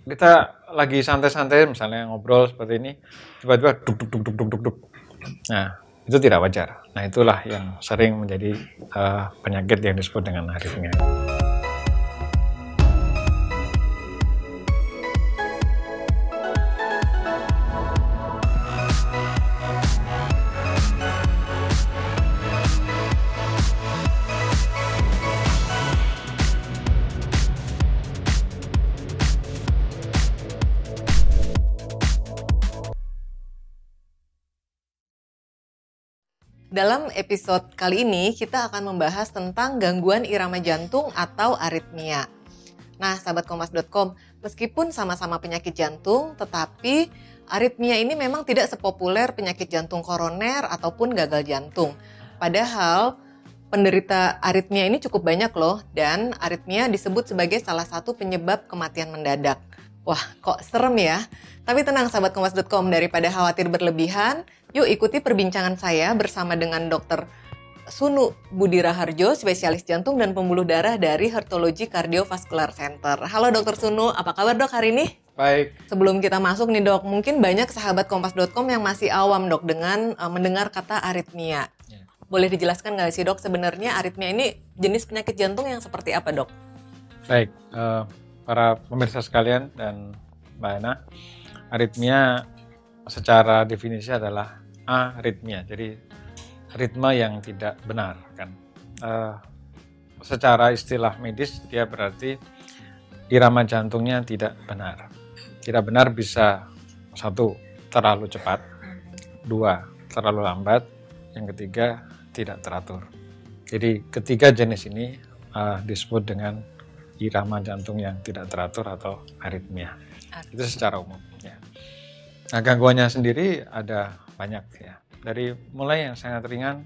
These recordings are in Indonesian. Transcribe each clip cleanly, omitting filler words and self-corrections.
kita lagi santai-santai misalnya ngobrol seperti ini, tiba-tiba duk duk duk duk duk duk duk. Nah, itu tidak wajar. Nah, itulah yang sering menjadi penyakit yang disebut dengan aritmia. Dalam episode kali ini kita akan membahas tentang gangguan irama jantung atau aritmia. Nah, sahabat kompas.com, meskipun sama-sama penyakit jantung, tetapi aritmia ini memang tidak sepopuler penyakit jantung koroner ataupun gagal jantung. Padahal penderita aritmia ini cukup banyak loh, dan aritmia disebut sebagai salah satu penyebab kematian mendadak. Wah, kok serem ya? Tapi tenang sahabat kompas.com, daripada khawatir berlebihan, yuk ikuti perbincangan saya bersama dengan Dr. Sunu Budi Raharjo, spesialis jantung dan pembuluh darah dari Heartology Cardiovascular Center. Halo Dr. Sunu, apa kabar dok hari ini? Baik. Sebelum kita masuk nih dok, mungkin banyak sahabat kompas.com yang masih awam dok dengan mendengar kata aritmia. Boleh dijelaskan nggak sih dok, sebenarnya aritmia ini jenis penyakit jantung yang seperti apa dok? Baik, para pemirsa sekalian dan Mbak Ana, aritmia secara definisi adalah aritmia, jadi ritme yang tidak benar kan. Secara istilah medis dia berarti irama jantungnya tidak benar. Tidak benar bisa 1, terlalu cepat, 2, terlalu lambat, yang ketiga tidak teratur. Jadi ketiga jenis ini disebut dengan irama jantung yang tidak teratur atau aritmia. Itu secara umum ya. Nah, gangguannya sendiri ada banyak ya. Dari mulai yang sangat ringan,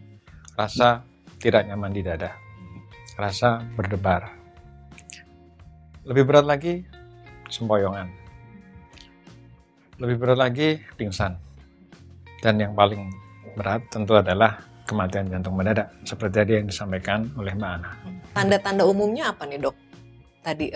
rasa tidak nyaman di dada, rasa berdebar. Lebih berat lagi, sempoyongan. Lebih berat lagi, pingsan. Dan yang paling berat tentu adalah kematian jantung mendadak, seperti tadi yang disampaikan oleh Mbak Ana. Tanda-tanda umumnya apa nih dok? Tadi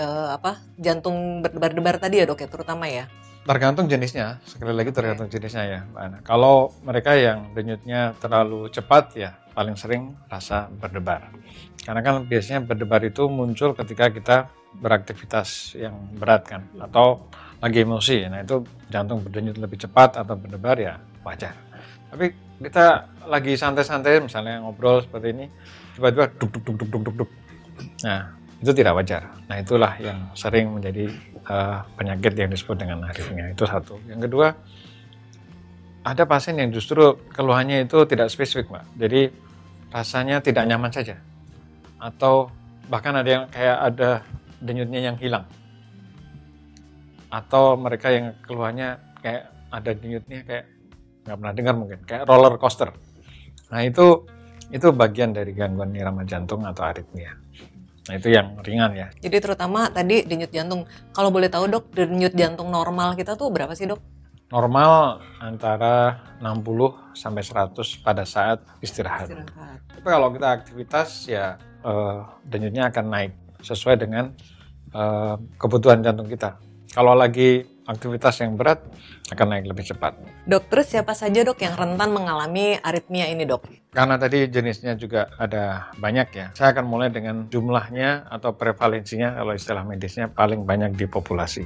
jantung berdebar-debar tadi ya dok ya, terutama ya? Tergantung jenisnya, sekali lagi tergantung jenisnya ya Mbak Ana. Kalau mereka yang denyutnya terlalu cepat ya paling sering rasa berdebar. Karena kan biasanya berdebar itu muncul ketika kita beraktivitas yang berat kan, atau lagi emosi. Nah itu jantung berdenyut lebih cepat atau berdebar ya wajar. Tapi kita lagi santai-santai misalnya ngobrol seperti ini, tiba-tiba duk duk duk duk duk duk duk. Nah itu tidak wajar. Nah itulah yang sering menjadi penyakit yang disebut dengan aritmia. Itu satu. Yang kedua, ada pasien yang justru keluhannya itu tidak spesifik Mbak. Jadi rasanya tidak nyaman saja, atau bahkan ada yang kayak ada denyutnya yang hilang, atau mereka yang keluhannya kayak ada denyutnya kayak nggak pernah dengar mungkin, kayak roller coaster. Nah itu bagian dari gangguan irama jantung atau aritmia. Nah itu yang ringan ya. Jadi terutama tadi denyut jantung. Kalau boleh tahu dok, denyut jantung normal kita tuh berapa sih dok? Normal antara 60 sampai 100 pada saat istirahat. Tapi kalau kita aktivitas ya denyutnya akan naik sesuai dengan kebutuhan jantung kita. Kalau lagi aktivitas yang berat akan naik lebih cepat. Dok, terus siapa saja dok yang rentan mengalami aritmia ini dok? Karena tadi jenisnya juga ada banyak ya. Saya akan mulai dengan jumlahnya atau prevalensinya, kalau istilah medisnya paling banyak di populasi,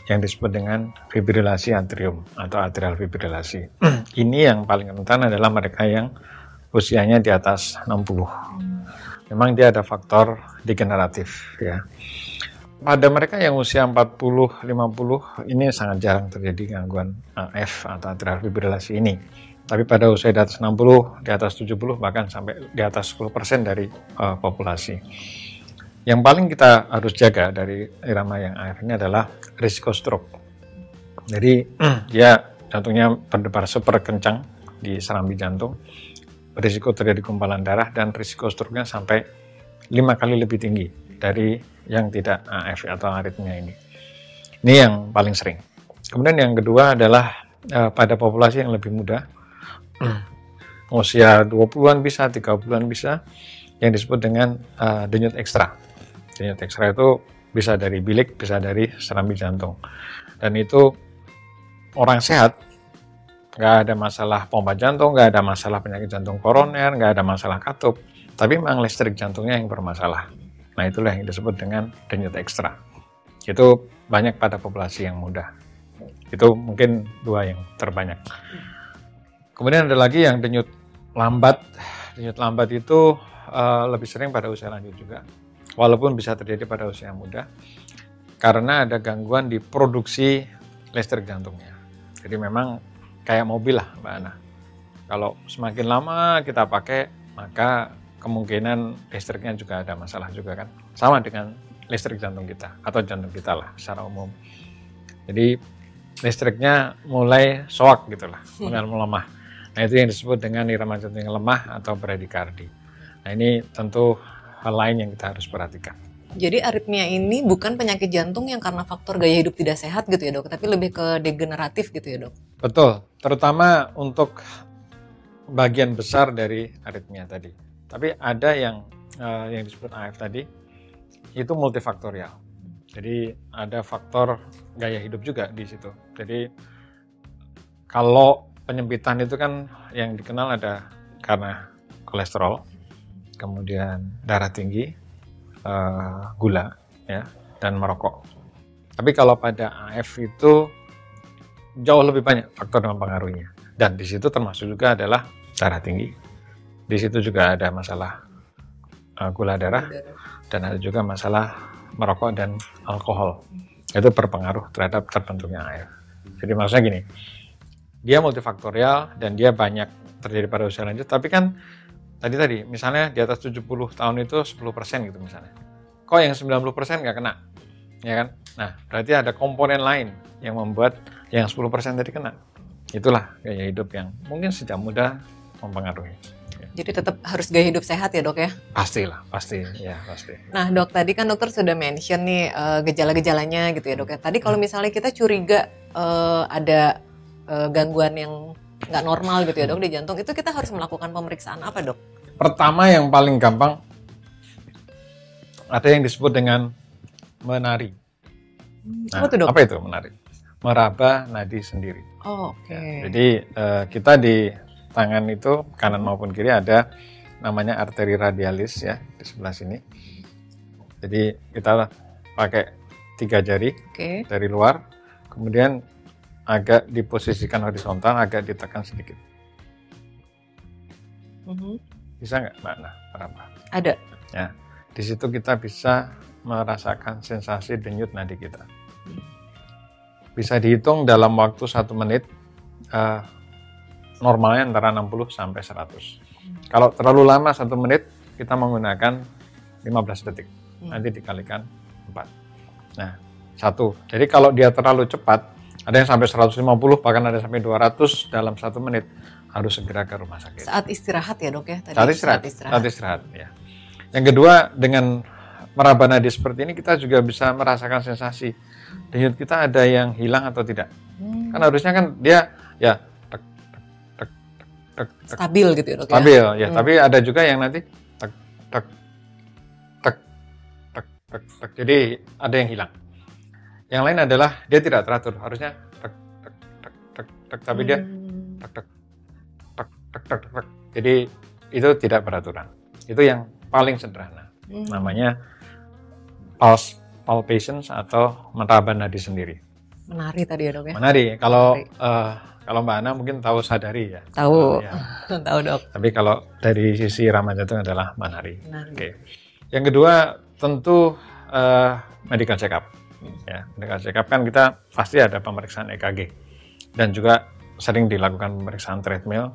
yang disebut dengan fibrilasi atrium atau atrial fibrilasi. Ini yang paling rentan adalah mereka yang usianya di atas 60. Memang dia ada faktor degeneratif ya. Pada mereka yang usia 40-50 ini sangat jarang terjadi gangguan AF atau atrial fibrilasi ini. Tapi pada usia di atas 60, di atas 70 bahkan sampai di atas 10% dari populasi. Yang paling kita harus jaga dari irama yang AF ini adalah risiko stroke. Jadi dia jantungnya berdebar super kencang di serambi jantung, risiko terjadi gumpalan darah, dan risiko stroke-nya sampai 5 kali lebih tinggi dari yang tidak AF atau aritmia ini. Ini yang paling sering. Kemudian yang kedua adalah pada populasi yang lebih muda, usia 20-an bisa, 30-an bisa, yang disebut dengan denyut ekstra. Denyut ekstra itu Bisa dari bilik, bisa dari serambi jantung. Dan itu orang sehat, nggak ada masalah pompa jantung, nggak ada masalah penyakit jantung koroner, nggak ada masalah katup. Tapi memang listrik jantungnya yang bermasalah. Nah itulah yang disebut dengan denyut ekstra. Itu banyak pada populasi yang muda. Itu mungkin 2 yang terbanyak. Kemudian ada lagi yang denyut lambat. Denyut lambat itu lebih sering pada usia lanjut juga. Walaupun bisa terjadi pada usia muda. Karena ada gangguan di produksi listrik jantungnya. Jadi memang kayak mobil lah Mbak Ana. Kalau semakin lama kita pakai, maka kemungkinan listriknya juga ada masalah juga kan. Sama dengan listrik jantung kita atau jantung kita lah secara umum. Jadi listriknya mulai soak gitu lah, mulai melemah. Nah itu yang disebut dengan irama jantung yang lemah atau bradikardi. Nah ini tentu hal lain yang kita harus perhatikan. Jadi aritmia ini bukan penyakit jantung yang karena faktor gaya hidup tidak sehat gitu ya dok, tapi lebih ke degeneratif gitu ya dok? Betul, terutama untuk bagian besar dari aritmia tadi. Tapi ada yang disebut AF tadi, itu multifaktorial. Jadi ada faktor gaya hidup juga di situ. Jadi kalau penyempitan itu kan yang dikenal ada karena kolesterol, kemudian darah tinggi, gula, ya, dan merokok. Tapi kalau pada AF itu jauh lebih banyak faktor yang mempengaruhinya. Dan di situ termasuk juga adalah darah tinggi. Di situ juga ada masalah gula darah, dan ada juga masalah merokok dan alkohol. Itu berpengaruh terhadap terbentuknya AF. Jadi maksudnya gini, dia multifaktorial dan dia banyak terjadi pada usia lanjut, tapi kan tadi misalnya di atas 70 tahun itu 10% gitu misalnya. Kok yang 90% nggak kena? Ya kan? Nah, berarti ada komponen lain yang membuat yang 10% tadi kena. Itulah gaya hidup yang mungkin sejak muda mempengaruhi. Jadi tetap harus gaya hidup sehat ya dok ya? Pastilah, pasti. Nah dok, tadi kan dokter sudah mention nih gejala-gejalanya gitu ya dok ya. Tadi kalau misalnya kita curiga ada gangguan yang nggak normal gitu ya dok di jantung, itu kita harus melakukan pemeriksaan apa dok? Pertama yang paling gampang, ada yang disebut dengan menari. Nah, apa itu dok? Apa itu menari? Meraba nadi sendiri. Oh, oke. Ya, jadi kita di tangan itu kanan maupun kiri ada namanya arteri radialis ya di sebelah sini. Jadi kita pakai 3 jari dari luar, kemudian agak diposisikan horizontal, agak ditekan sedikit. Bisa nggak Mbak Ana? Berapa? Ada. Ya, di situ kita bisa merasakan sensasi denyut nadi kita. Bisa dihitung dalam waktu 1 menit. Normalnya antara 60 sampai 100. Kalau terlalu lama 1 menit, kita menggunakan 15 detik. Nanti dikalikan 4. Nah, 1. Jadi kalau dia terlalu cepat, ada yang sampai 150, bahkan ada sampai 200 dalam 1 menit, harus segera ke rumah sakit. Saat istirahat ya dok ya? Saat istirahat ya. Yang kedua, dengan meraba nadi seperti ini, kita juga bisa merasakan sensasi denyut kita ada yang hilang atau tidak. Kan harusnya kan dia ya stabil gitu ya dok ya? Stabil ya, tapi ada juga yang nanti tek. Jadi ada yang hilang. Yang lain adalah dia tidak teratur, harusnya tek, tapi dia tek. Jadi itu tidak beraturan. Itu yang paling sederhana. Namanya pulse palpations atau meraba nadi sendiri. Menari tadi ya dok ya? Menari. Kalau Mbak Ana mungkin tahu sadari ya. Tahu, ya. Tahu dok. Tapi kalau dari sisi irama jantung adalah menari. Oke. Yang kedua tentu medical check up. Ya, medical check up kan kita pasti ada pemeriksaan EKG dan juga sering dilakukan pemeriksaan treadmill.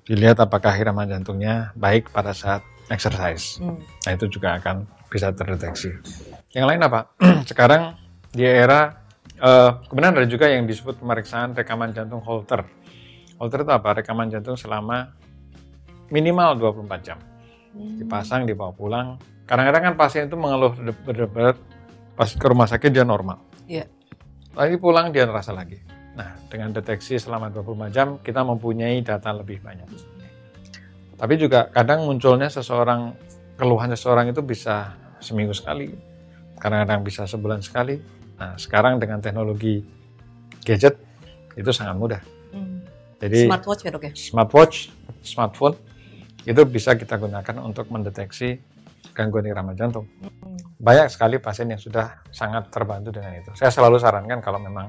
Dilihat apakah irama jantungnya baik pada saat exercise. Nah itu juga akan bisa terdeteksi. Yang lain apa? Sekarang di era kemudian ada juga yang disebut pemeriksaan rekaman jantung Holter. Holter itu apa? Rekaman jantung selama minimal 24 jam. Dipasang, dibawa pulang. Kadang-kadang kan pasien itu mengeluh berat-berat, pas ke rumah sakit dia normal. Iya. Lagi pulang dia terasa lagi. Nah, dengan deteksi selama 24 jam kita mempunyai data lebih banyak. Tapi juga kadang munculnya keluhan seseorang itu bisa seminggu sekali, kadang-kadang bisa sebulan sekali. Nah, sekarang dengan teknologi gadget itu sangat mudah. Jadi Smartwatch ya dok ya? Smartwatch, smartphone itu bisa kita gunakan untuk mendeteksi gangguan irama jantung. Banyak sekali pasien yang sudah sangat terbantu dengan itu. Saya selalu sarankan kalau memang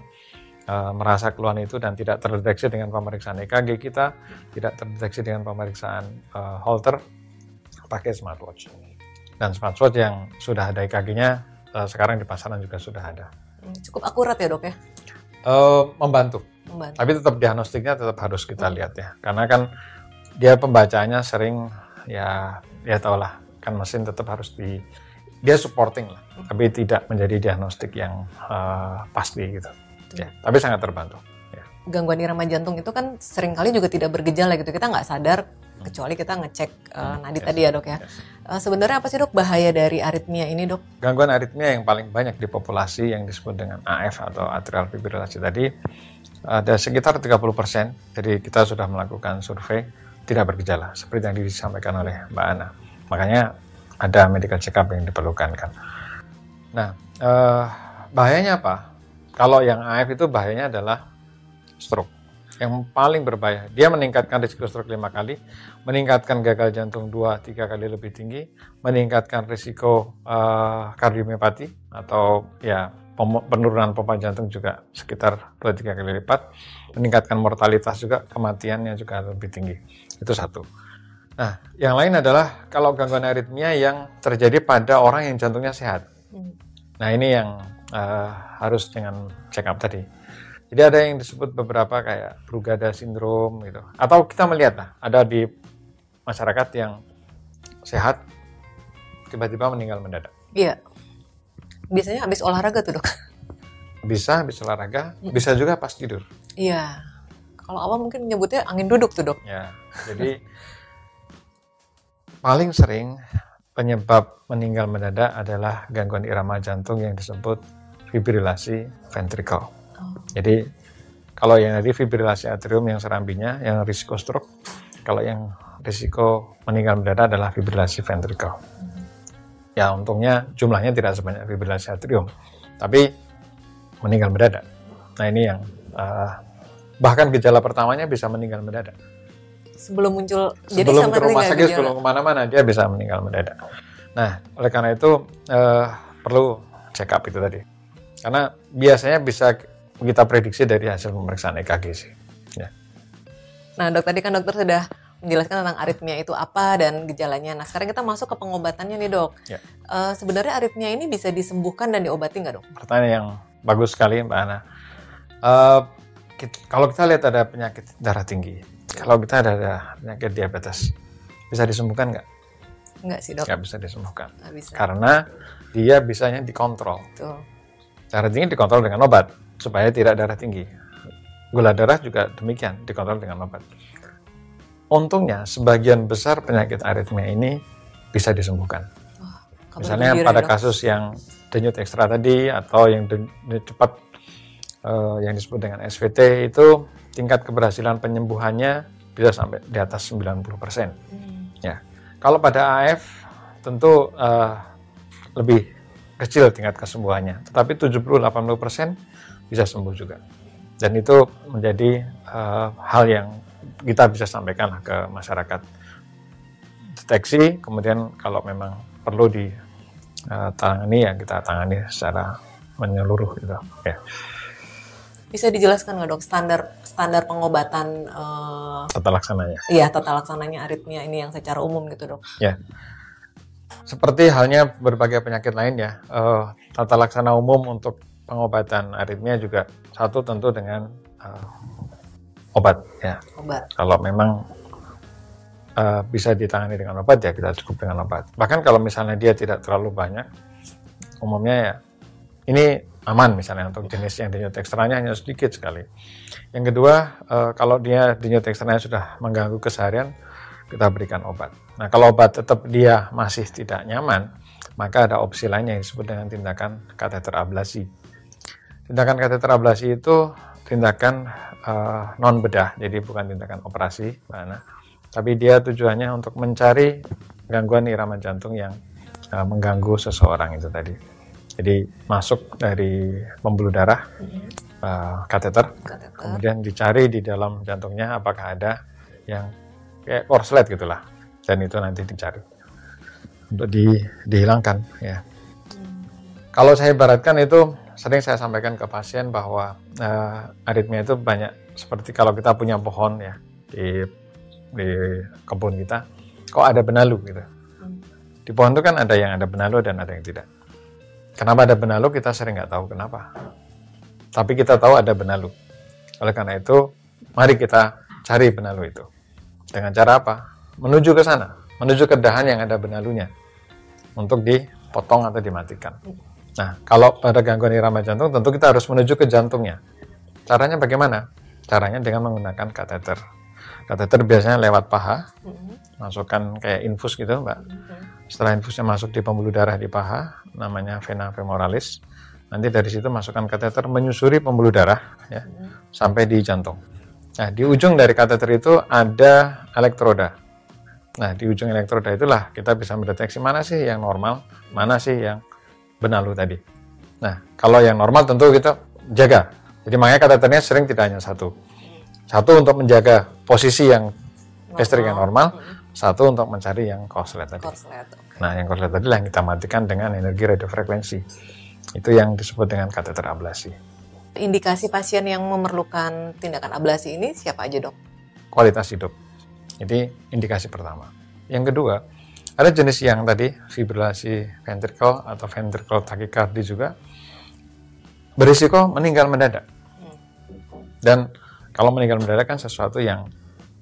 merasa keluhan itu dan tidak terdeteksi dengan pemeriksaan EKG kita, tidak terdeteksi dengan pemeriksaan Holter, pakai smartwatch. Dan smartwatch yang sudah ada EKG-nya sekarang di pasaran juga sudah ada. Cukup akurat ya dok ya? Membantu. Tapi tetap diagnostiknya tetap harus kita lihat ya, karena kan dia pembacaannya sering ya tahulah kan mesin tetap harus dia supporting lah, tapi tidak menjadi diagnostik yang pasti gitu. Ya, tapi sangat terbantu. Ya. Gangguan irama jantung itu kan seringkali juga tidak bergejala gitu, kita nggak sadar kecuali kita ngecek nadi tadi ya dok ya. Sebenarnya apa sih dok bahaya dari aritmia ini dok? Gangguan aritmia yang paling banyak di populasi yang disebut dengan AF atau atrial fibrilasi tadi ada sekitar 30%. Jadi kita sudah melakukan survei tidak bergejala seperti yang disampaikan oleh Mbak Ana. Makanya ada medical check up yang diperlukan kan. Nah, bahayanya apa? Kalau yang AF itu bahayanya adalah stroke. Yang paling berbahaya, dia meningkatkan risiko stroke 5 kali, meningkatkan gagal jantung 2-3 kali lebih tinggi, meningkatkan risiko kardiomiopati atau ya penurunan pompa jantung juga sekitar 2-3 kali lipat, meningkatkan mortalitas juga, kematiannya juga lebih tinggi. Itu satu. Nah, yang lain adalah kalau gangguan aritmia yang terjadi pada orang yang jantungnya sehat. Nah, ini yang harus dengan check up tadi. Jadi ada yang disebut beberapa kayak Brugada syndrome gitu. Atau kita melihat lah, ada di masyarakat yang sehat tiba-tiba meninggal mendadak. Iya. Biasanya habis olahraga tuh dok? Bisa habis olahraga, bisa juga pas tidur. Iya. Kalau awal mungkin menyebutnya angin duduk tuh dok. Ya, jadi paling sering penyebab meninggal mendadak adalah gangguan irama jantung yang disebut fibrilasi ventricle. Jadi kalau yang tadi fibrilasi atrium yang serambinya, yang risiko stroke, kalau yang risiko meninggal mendadak adalah fibrilasi ventricle. Ya untungnya jumlahnya tidak sebanyak fibrilasi atrium, tapi meninggal mendadak. Nah ini yang bahkan gejala pertamanya bisa meninggal mendadak. Sebelum muncul, sebelum ke rumah sakit, sebelum kemana-mana dia bisa meninggal mendadak. Nah oleh karena itu perlu check up itu tadi, karena biasanya bisa kita prediksi dari hasil pemeriksaan EKG sih. Ya. Nah dok, tadi kan dokter sudah menjelaskan tentang aritmia itu apa dan gejalanya. Nah sekarang kita masuk ke pengobatannya nih dok. Ya. Sebenarnya aritmia ini bisa disembuhkan dan diobati nggak dok? Pertanyaan yang bagus sekali Mbak Ana. Kalau kita lihat ada penyakit darah tinggi, kalau kita ada penyakit diabetes, bisa disembuhkan nggak? Nggak sih dok. Nggak bisa disembuhkan. Nggak bisa. Karena dia bisanya dikontrol. Betul. Darah tinggi dikontrol dengan obat supaya tidak darah tinggi. Gula darah juga demikian, dikontrol dengan obat. Untungnya sebagian besar penyakit aritmia ini bisa disembuhkan. Misalnya pada kasus yang denyut ekstra tadi atau yang denyut cepat yang disebut dengan SVT itu tingkat keberhasilan penyembuhannya bisa sampai di atas 90%. Ya. Kalau pada AF tentu lebih kecil tingkat kesembuhannya, tetapi 70-80% bisa sembuh juga. Dan itu menjadi hal yang kita bisa sampaikan ke masyarakat. Deteksi, kemudian kalau memang perlu ditangani ya kita tangani secara menyeluruh gitu. Ya. Bisa dijelaskan nggak dok standar pengobatan tata laksananya? Iya, tata laksananya aritmia ini yang secara umum gitu dok. Ya. Seperti halnya berbagai penyakit lain ya, tata laksana umum untuk pengobatan aritmia juga satu tentu dengan obat ya. Obat. Kalau memang bisa ditangani dengan obat ya kita cukup dengan obat. Bahkan kalau misalnya dia tidak terlalu banyak, umumnya ya ini aman misalnya untuk jenis yang denyut ekstranya hanya sedikit sekali. Yang kedua, kalau dia denyut ekstranya sudah mengganggu keseharian, kita berikan obat. Nah kalau obat tetap dia masih tidak nyaman, maka ada opsi lain yang disebut dengan tindakan kateter ablasi. Tindakan kateter ablasi itu tindakan non bedah, jadi bukan tindakan operasi, tapi dia tujuannya untuk mencari gangguan irama jantung yang mengganggu seseorang itu tadi. Jadi masuk dari pembuluh darah, kateter, kemudian dicari di dalam jantungnya apakah ada yang kayak korslet gitulah, dan itu nanti dicari untuk dihilangkan ya. Kalau saya ibaratkan itu, sering saya sampaikan ke pasien bahwa aritmia itu banyak seperti kalau kita punya pohon ya di kebun kita, kok ada benalu gitu. Di pohon itu kan ada yang ada benalu dan ada yang tidak. Kenapa ada benalu kita sering nggak tahu kenapa. Tapi kita tahu ada benalu. Oleh karena itu, mari kita cari benalu itu. Dengan cara apa? Menuju ke sana, menuju ke dahan yang ada benalunya untuk dipotong atau dimatikan. Nah, kalau pada gangguan irama jantung, tentu kita harus menuju ke jantungnya. Caranya bagaimana? Caranya dengan menggunakan kateter. Kateter biasanya lewat paha, masukkan kayak infus gitu, Mbak. Setelah infusnya masuk di pembuluh darah di paha, namanya vena femoralis. Nanti dari situ masukkan kateter menyusuri pembuluh darah ya, sampai di jantung. Nah, di ujung dari kateter itu ada elektroda. Nah, di ujung elektroda itulah kita bisa mendeteksi mana sih yang normal, mana sih yang benalu tadi. Nah, kalau yang normal tentu kita jaga. Jadi makanya kateternya sering tidak hanya satu. Satu untuk menjaga posisi yang gastrik yang normal, satu untuk mencari yang korslet tadi. Nah, yang korslet tadi lah yang kita matikan dengan energi radiofrekuensi. Itu yang disebut dengan kateter ablasi. Indikasi pasien yang memerlukan tindakan ablasi ini siapa aja, Dok? Kualitas hidup. Jadi indikasi pertama. Yang kedua, ada jenis yang tadi fibrilasi ventricle atau ventricle tachycardia juga berisiko meninggal mendadak. Dan kalau meninggal mendadak kan sesuatu yang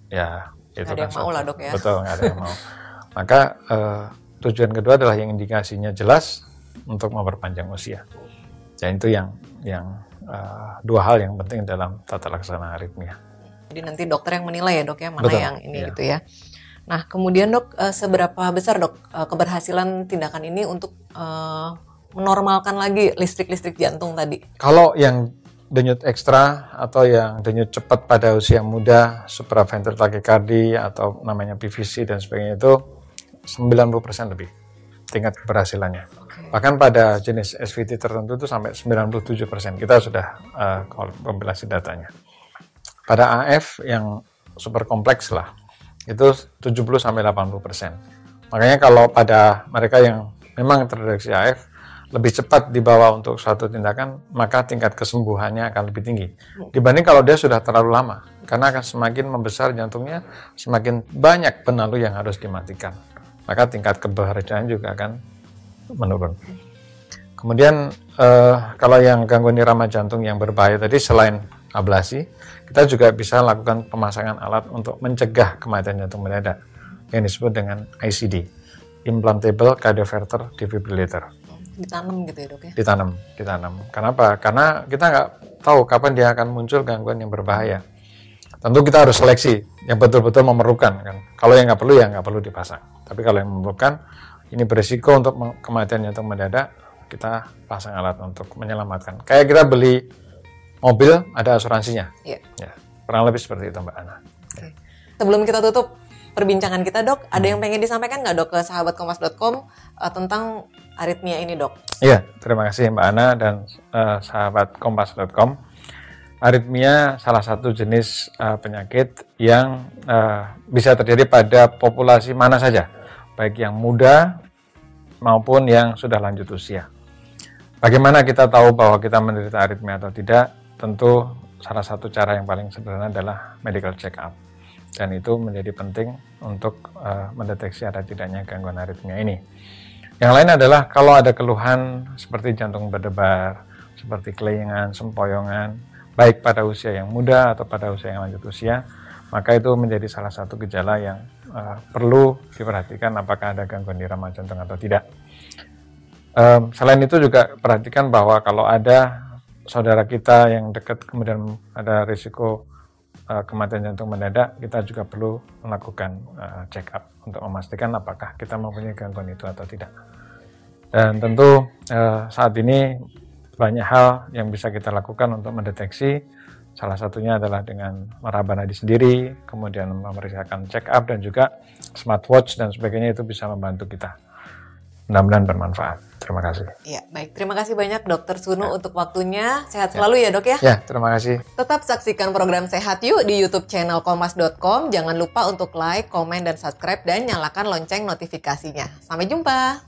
ya itu nggak ada yang mau lah, Dok ya. Betul, nggak ada yang mau. Maka tujuan kedua adalah yang indikasinya jelas untuk memperpanjang usia. Dan itu yang dua hal yang penting dalam tata laksana aritmia. Jadi nanti dokter yang menilai ya, Dok ya, mana Betul, yang ini iya. gitu ya. Nah, kemudian Dok, seberapa besar Dok keberhasilan tindakan ini untuk menormalkan lagi listrik-listrik jantung tadi? Kalau yang denyut ekstra atau yang denyut cepat pada usia muda, supraventricular tachycardia atau namanya PVC dan sebagainya itu 90% lebih tingkat keberhasilannya. Bahkan pada jenis SVT tertentu itu sampai 97%. Kita sudah kompilasi datanya. Pada AF yang super kompleks lah, itu 70-80%. Makanya kalau pada mereka yang memang terdeteksi AF, lebih cepat dibawa untuk suatu tindakan, maka tingkat kesembuhannya akan lebih tinggi. Dibanding kalau dia sudah terlalu lama, karena akan semakin membesar jantungnya, semakin banyak benalu yang harus dimatikan. Maka tingkat keberhasilan juga akan menurun. Kemudian kalau yang gangguan irama jantung yang berbahaya tadi, selain ablasi, kita juga bisa lakukan pemasangan alat untuk mencegah kematian jantung mendadak yang disebut dengan ICD, Implantable Cardioverter Defibrillator. Ditanam gitu ya, Dok ya? Ditanam. Kenapa? Karena kita nggak tahu kapan dia akan muncul gangguan yang berbahaya. Tentu kita harus seleksi yang betul-betul memerlukan kan. Kalau yang nggak perlu ya nggak perlu dipasang. Tapi kalau yang memerlukan, ini berisiko untuk kematian jantung mendadak, kita pasang alat untuk menyelamatkan. Kayak kita beli mobil, ada asuransinya. Iya. Ya, kurang lebih seperti itu, Mbak Ana. Oke. Sebelum kita tutup perbincangan kita, Dok, ada yang pengen disampaikan nggak, Dok, ke sahabatkompas.com tentang aritmia ini, Dok? Iya, terima kasih Mbak Ana dan sahabatkompas.com. Aritmia salah satu jenis penyakit yang bisa terjadi pada populasi mana saja, baik yang muda maupun yang sudah lanjut usia. Bagaimana kita tahu bahwa kita menderita aritmia atau tidak? Tentu salah satu cara yang paling sederhana adalah medical check up. Dan itu menjadi penting untuk mendeteksi ada tidaknya gangguan aritmia ini. Yang lain adalah kalau ada keluhan seperti jantung berdebar, seperti kelingan, sempoyongan, baik pada usia yang muda atau pada usia yang lanjut usia, maka itu menjadi salah satu gejala yang perlu diperhatikan apakah ada gangguan irama jantung atau tidak. Selain itu juga perhatikan bahwa kalau ada saudara kita yang dekat kemudian ada risiko kematian jantung mendadak, kita juga perlu melakukan check up untuk memastikan apakah kita mempunyai gangguan itu atau tidak. Dan tentu saat ini banyak hal yang bisa kita lakukan untuk mendeteksi. Salah satunya adalah dengan meraba nadi sendiri, kemudian memeriksakan check up dan juga smartwatch dan sebagainya, itu bisa membantu kita. mudah-mudahan bermanfaat. Terima kasih. Ya, baik. Terima kasih banyak Dr. Sunu untuk waktunya. Sehat selalu ya, Dok ya. Ya, terima kasih. Tetap saksikan program Sehat Yuk di YouTube channel kompas.com. Jangan lupa untuk like, komen, dan subscribe dan nyalakan lonceng notifikasinya. Sampai jumpa.